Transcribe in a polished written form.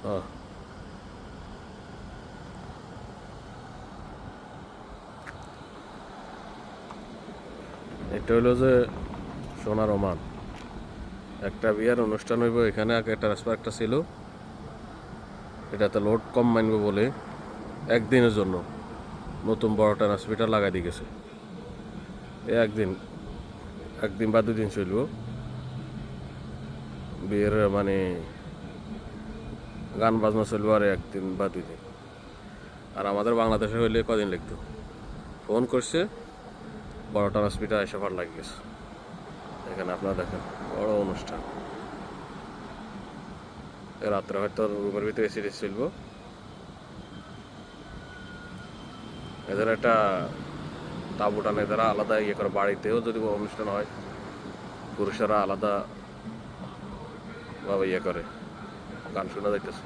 হ্যাঁ, এটা হলো যে সোনার ওমান। একটা বিয়ার অনুষ্ঠান হইব এখানে, আগে ট্রান্সফার একটা ছিল, এটাতে লোড কম মানবে বলে একদিনের জন্য নতুন বড় ট্রান্সমিটার লাগাই দিয়ে গেছে। একদিন একদিন বা দুদিন চলব বিয়ের, মানে গান বাজনা চলবো আর একদিন বা 2 দিন। আর আমাদের বাংলাদেশে হইলে কদিন লাগতো। ফোন করছে, বড় ট্রান্সমিটার এসে ভার লাগিয়ে গেছে। এখানে আপনারা দেখেন বড় অনুষ্ঠান, রাত্রে হয়তো রুমের ভিতরে এসি চলবো। এদের একটা তাঁবু টানে, এদের আলাদা ইয়ে করে। বাড়িতেও যদি অনুষ্ঠান হয়, পুরুষেরা আলাদা ভাবে ইয়ে করে, গান শোনা যাইতেছে।